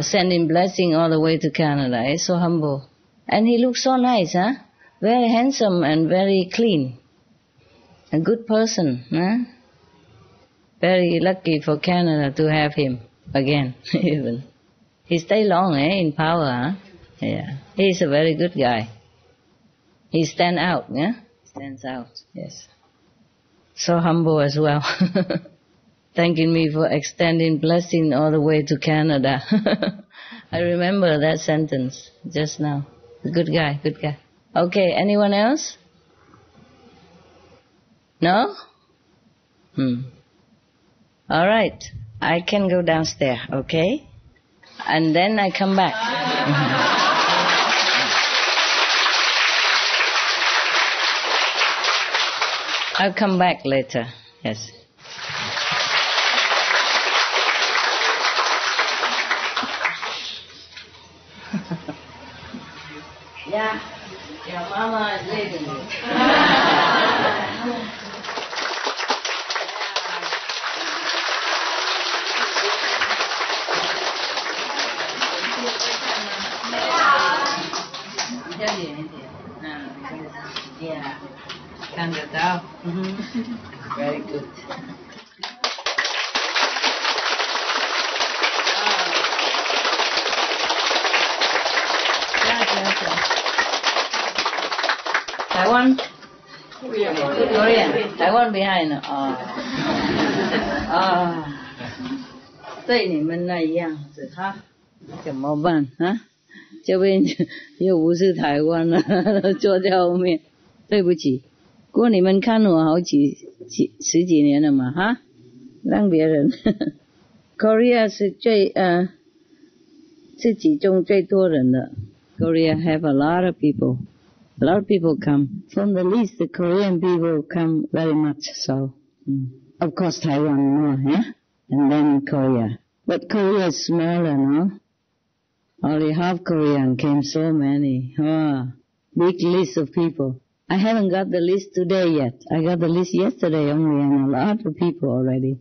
Sending blessing all the way to Canada. He's so humble. And he looks so nice, huh? Very handsome and very clean. A good person, huh? Very lucky for Canada to have him again, even. He stay long, in power, huh? Yeah. He's a very good guy. He stand out, yeah? Stands out, yes. So humble as well. Thanking me for extending blessing all the way to Canada. I remember that sentence just now. Good guy, good guy. Okay, anyone else? No? All right, I can go downstairs, okay? And then I come back. I'll come back later, yes. Yeah, your mama is leaving you. Yeah, can you tell? Very good. Taiwan? Korean. Taiwan behind. 对你们那一样子哈，怎么办啊？这边又不是台湾了，坐在后面，对不起。不过你们看我十几年了嘛哈，让别人。Korea 是自己中最多人的。Korea have a lot of people. A lot of people come. From the least, the Korean people come very much so. Of course, Taiwan more, yeah? And then Korea. But Korea is smaller, no? Only half Korean came so many. Big list of people. I haven't got the list today yet. I got the list yesterday only, and a lot of people already.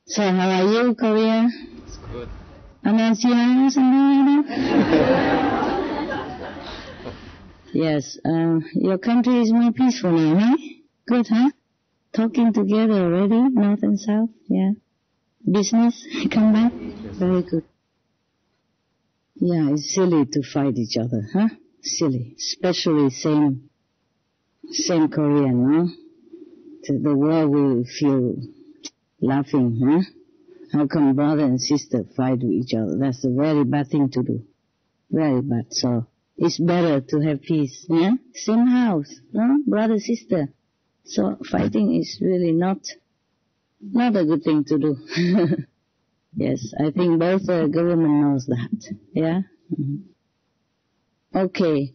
So how are you, Korea? It's good. Annyeonghaseyo, something like that? Yes, your country is more peaceful now, huh? Good, huh? Talking together already, north and south, yeah. Business, come back? Very good. Yeah, it's silly to fight each other, huh? Silly. Especially same Korean, no? The world will feel laughing, huh? How come brother and sister fight with each other? That's a very bad thing to do. Very bad, so it's better to have peace, yeah? Same house, no? Brother, sister. So fighting is really not a good thing to do. Yes, I think both the government knows that, yeah? Okay.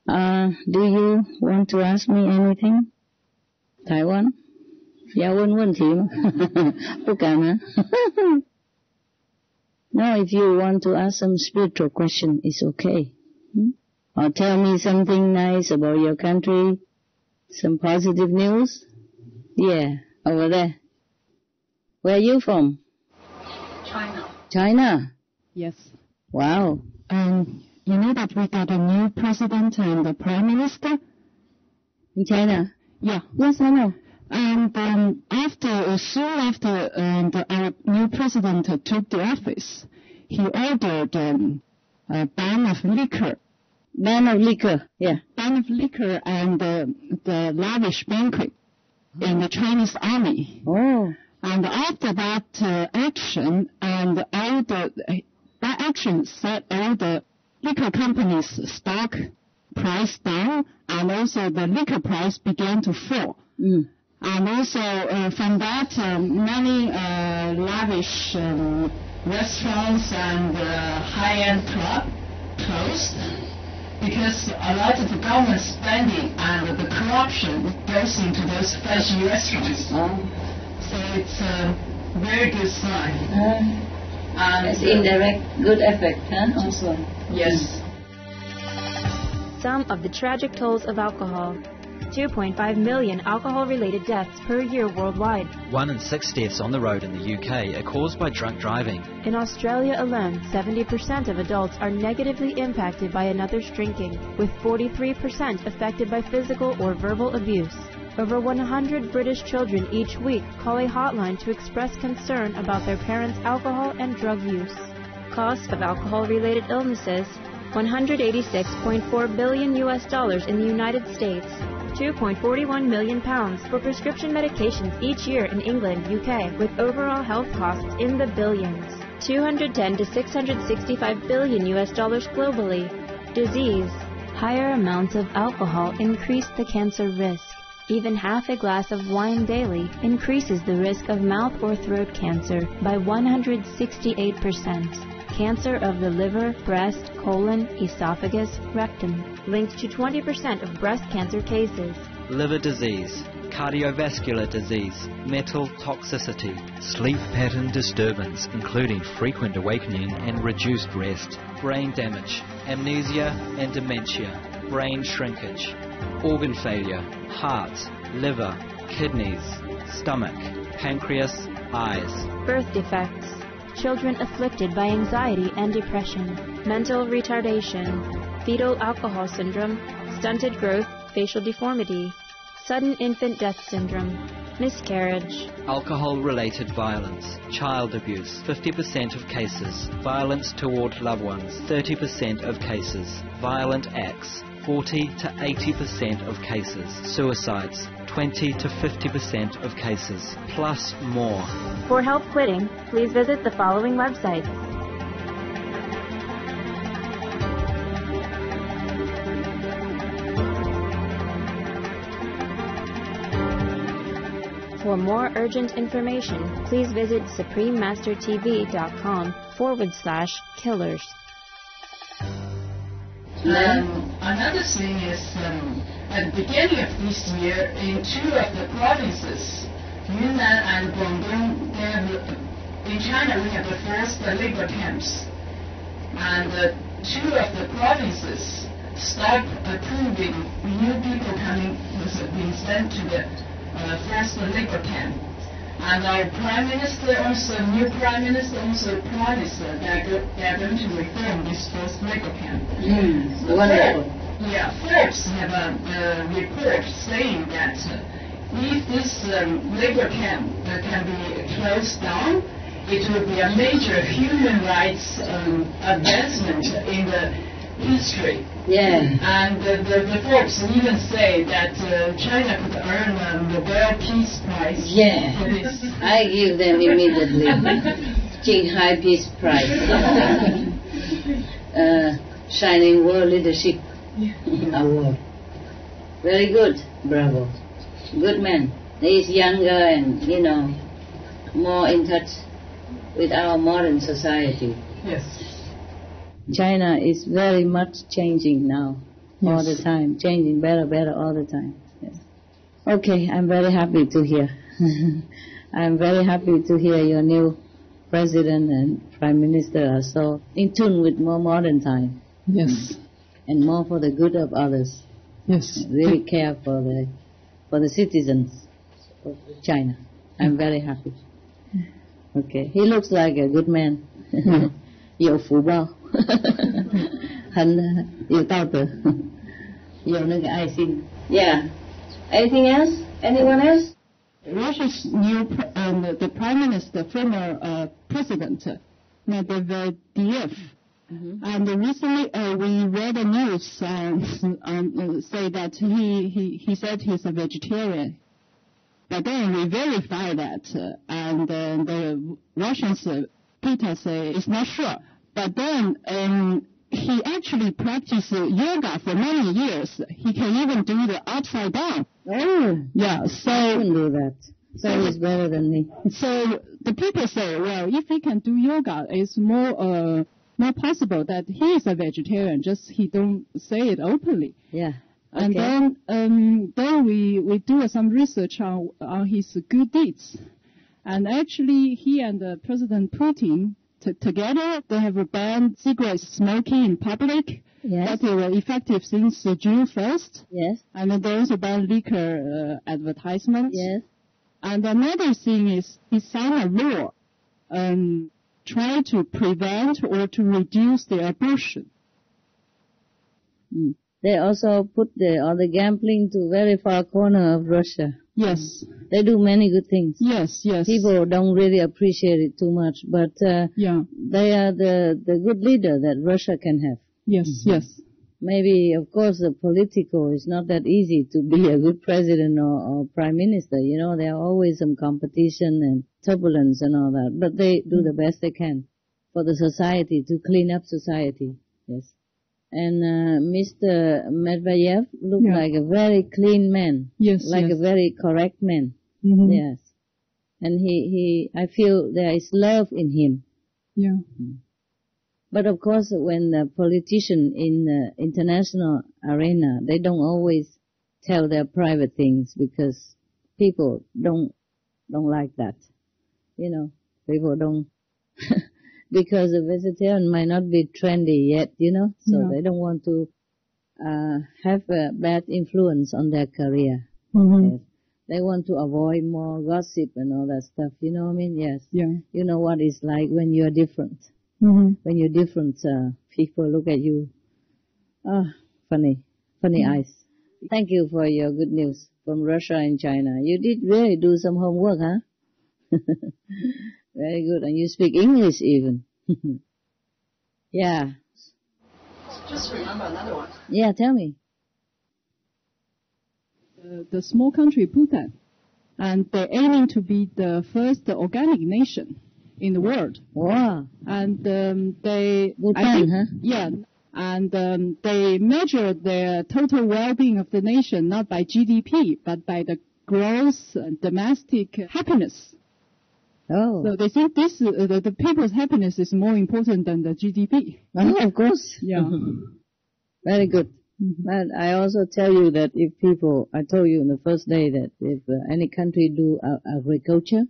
Do you want to ask me anything? Taiwan? 要问问题吗？不敢啊。No, if you want to ask some spiritual question, it's okay. Or tell me something nice about your country, some positive news. Yeah, over there. Where are you from? China. China? Yes. Wow. You know that we got a new president and a prime minister? In China? Yeah. Yes, I know. And soon after our new president took the office, he ordered a ban of liquor. Ban of liquor, yeah. Ban of liquor and the lavish banquet in the Chinese army. Oh. And after that action, that action set all the liquor companies' stock price down, and also the liquor price began to fall. And also from that, many lavish restaurants and high-end clubs closed because a lot of the government spending and the corruption goes into those flashy restaurants. So it's a very good sign. It's indirect good effect, huh? Also. Yes. Some of the tragic tolls of alcohol. 2.5 million alcohol-related deaths per year worldwide. 1 in 6 deaths on the road in the UK are caused by drunk driving. In Australia alone, 70% of adults are negatively impacted by another's drinking, with 43% affected by physical or verbal abuse. Over 100 British children each week call a hotline to express concern about their parents' alcohol and drug use. Cost of alcohol-related illnesses, $186.4 billion in the United States, £2.41 million for prescription medications each year in England, UK, with overall health costs in the billions, $210 to $665 billion globally. Disease. Higher amounts of alcohol increase the cancer risk. Even half a glass of wine daily increases the risk of mouth or throat cancer by 168%. Cancer of the liver, breast, colon, esophagus, rectum, linked to 20% of breast cancer cases. Liver disease, cardiovascular disease, metal toxicity, sleep pattern disturbance, including frequent awakening and reduced rest, brain damage, amnesia and dementia, brain shrinkage, organ failure, heart, liver, kidneys, stomach, pancreas, eyes. Birth defects. Children afflicted by anxiety and depression, mental retardation, fetal alcohol syndrome, stunted growth, facial deformity, sudden infant death syndrome, miscarriage. Alcohol-related violence, child abuse, 50% of cases, violence toward loved ones, 30% of cases, violent acts, 40 to 80% of cases, suicides, 20 to 50% of cases, plus more. For help quitting, please visit the following websites. For more urgent information, please visit suprememastertv.com/killers. Another thing is, at the beginning of this year, in 2 of the provinces, Yunnan and Guangdong, in China we have the first labor camps. And 2 of the provinces stopped approving new people being sent to the first labor camp. And our Prime Minister new Prime Minister also promised that they are going to reform this first labor camp. Wonderful. Forbes have a report saying that if this labor camp can be closed down, it will be a major human rights advancement in the history. Yeah. And the Forbes even say that China could earn a Nobel Peace Prize. Yeah. For this. I give them immediately Qinghai Peace Prize. Shining World Leadership Award. Very good. Bravo. Good man. He is younger and, more in touch with our modern society. Yes. China is very much changing now, all the time, changing better all the time. Yes. Okay, I'm very happy to hear. I'm very happy to hear your new president and prime minister are so in tune with more modern time. Yes. And more for the good of others. Yes. Really care for the citizens of China. I'm very happy. Okay, he looks like a good man. 有福报。很有道德，有那个爱心。Yeah. Anything else? Anyone else? Russia's new the prime minister, former president Medvedev, and recently we read the news say that he said he's a vegetarian. But then we verify that, and the Russians Peter say it's not sure. But then he actually practiced yoga for many years. He can even do the upside down. Oh, yeah. So I can do that. So he's better than me. So the people say, well, if he can do yoga, it's more possible that he is a vegetarian. Just he don't say it openly. Yeah. And okay. then we do some research on his good deeds. And actually, he and President Putin together, they have banned cigarette smoking in public. Yes. That they were effective since June 1st. Yes. And they also banned liquor advertisements. Yes. And another thing is he signed a law trying to prevent or to reduce the abortion. They also put the gambling to very far corner of Russia. Yes. They do many good things. Yes, yes. People don't really appreciate it too much, but they are the good leader that Russia can have. Yes, yes. Maybe, of course, the political is not that easy to be a good president or prime minister. You know, there are always some competition and turbulence and all that, but they do the best they can for the society, to clean up society. Yes. And Mr. Medvedev looked like a very clean man. Yes, like a very correct man. Yes. And I feel there is love in him. Yeah. But of course, when the politicians in the international arena, they don't always tell their private things because people don't like that. You know, people don't, because the vegetarian might not be trendy yet, you know, so they don't want to have a bad influence on their career. Yes. They want to avoid more gossip and all that stuff, you know what I mean? Yes. Yeah. You know what it's like when you're different. Mm-hmm. When you're different, people look at you. Funny eyes. Thank you for your good news from Russia and China. You did really do some homework, huh? Very good. And you speak English even. Yeah. Just remember another one. Yeah, tell me. The small country Bhutan, and they're aiming to be the first organic nation in the world. Wow. And they... Bhutan, huh? Yeah. And they measure the total well-being of the nation not by GDP, but by the gross domestic happiness. Oh. So they think this the people's happiness is more important than the GDP. Oh, of course. Yeah. Very good. But I also tell you that if people, I told you in the first day that if any country do agriculture,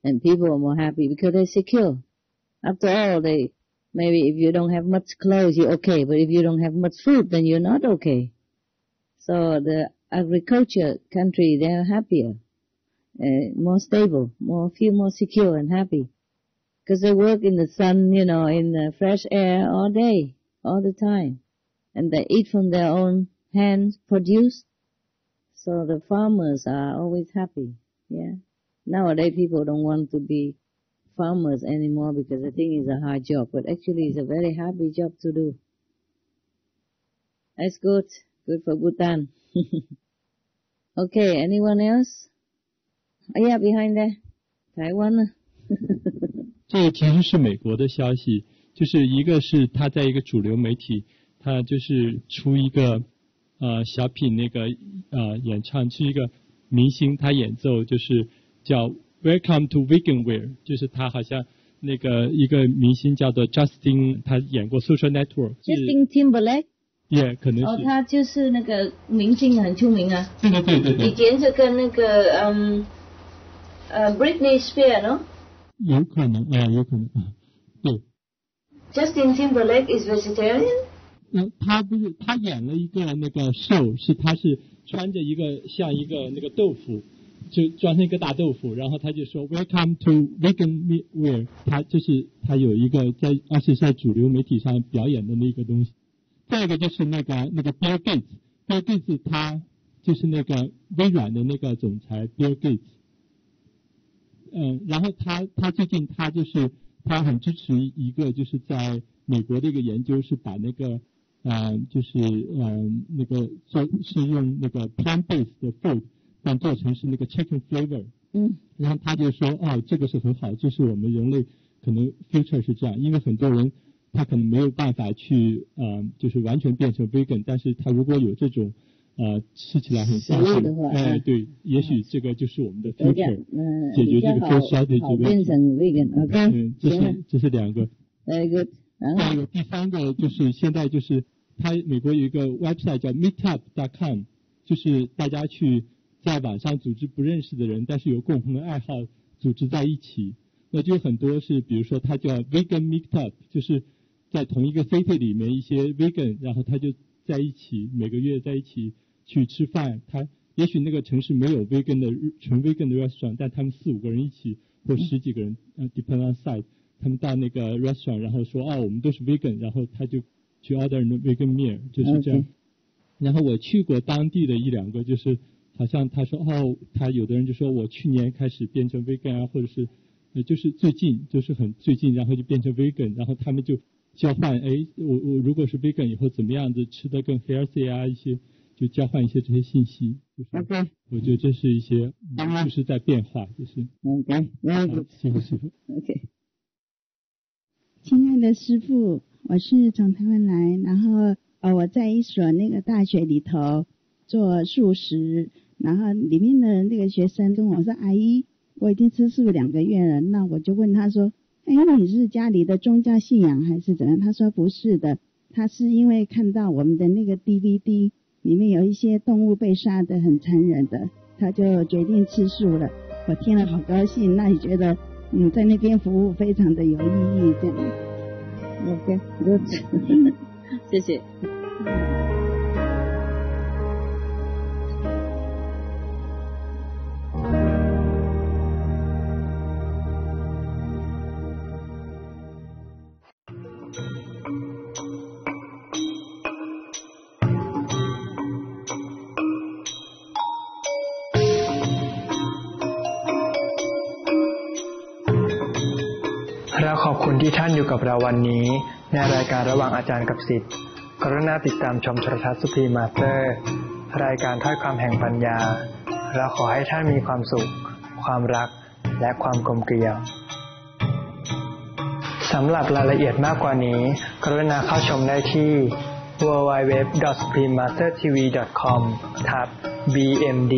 and people are more happy because they're secure. After all, maybe if you don't have much clothes, you're okay, but if you don't have much food, then you're not okay. So the agriculture country, they're happier, more stable, feel more secure and happy. Because they work in the sun, you know, in the fresh air all day, all the time. And they eat from their own hands, produce. So the farmers are always happy, yeah. Nowadays, people don't want to be farmers anymore because they think it's a hard job, but actually it's a very happy job to do. That's good. Good for Bhutan. Okay, anyone else? Oh, yeah, behind there. Taiwan. 这个其实是美国的消息，就是一个是他在一个主流媒体，他就是出一个小品那个演唱，是一个明星，他演奏就是叫 Welcome to Vegan Wear， 就是他好像那个一个明星叫做 Justin， 他演过 Social Network。Justin Timberlake。Yeah， 可能是。哦，他就是那个明星很出名啊。对对对对对。以前是跟那个Britney Spears 喏。有可能有可能对。Justin Timberlake is vegetarian？ 他不是，他演了一个那个 show， 他是穿着一个像一个那个豆腐。就装成一个大豆腐，然后他就说 Welcome to Vegan Wear， 他有一个而且是在主流媒体上表演的那个东西。再一个就是那个 Bill Gates，Bill Gates 他就是那个微软的那个总裁 Bill Gates。然后他最近他很支持一个就是在美国的一个研究，是把那个就是那个是用那个 plant-based 的 food。但做成是那个 chicken flavor， 然后他就说这个是很好，就是我们人类可能 future 是这样，因为很多人他可能没有办法去就是完全变成 vegan， 但是他如果有这种吃起来很香的话，对，也许这个就是我们的 future， 解决这个 food shortage 问题。变成 vegan， 这是两个。Very good。再一个第三个就是现在就是美国有一个 website 叫 meetup.com， 就是大家去。在网上组织不认识的人，但是有共同的爱好，组织在一起，那就有很多是比如说它叫 vegan meetup， 就是在同一个 city 里面一些 vegan， 然后他就在一起每个月在一起去吃饭，他也许那个城市没有 vegan 的纯 vegan 的 restaurant， 但他们4-5个人一起或10几个人depend on site， 他们到那个 restaurant 然后说我们都是 vegan， 然后他就去 order vegan meal， 就是这样。然后我去过当地的1-2个，就是好像他说他有的人就说我去年开始变成 vegan 或者是就是最近就是很最近，然后就变成 vegan， 然后他们就交换我如果是 vegan 以后怎么样子吃得更 healthy 一些，就交换一些这些信息，就是我觉得这是一些就是在变化，就是谢谢师父。亲爱的师父，我是从台湾来，然后我在一所那个大学里头做素食，然后里面的那个学生跟我说，阿姨，我已经吃素2个月了。那我就问他说，你是家里的宗教信仰还是怎样？他说不是的，他是因为看到我们的那个 DVD 里面有一些动物被杀得很残忍的，他就决定吃素了。我听了好高兴，那你觉得在那边服务非常的有意义，这样。谢谢。เราขอบคุณที่ท่านอยู่กับเราวันนี้ในรายการระหว่างอาจารย์กับศิษย์กรุณาติดตามชมโทรทัศน์ Supreme Master รายการถ้อยคำแห่งปัญญาเราขอให้ท่านมีความสุขความรักและความกลมเกลียวสำหรับรายละเอียดมากกว่านี้กรุณาเข้าชมได้ที่ www.suprememastertv.com/bmd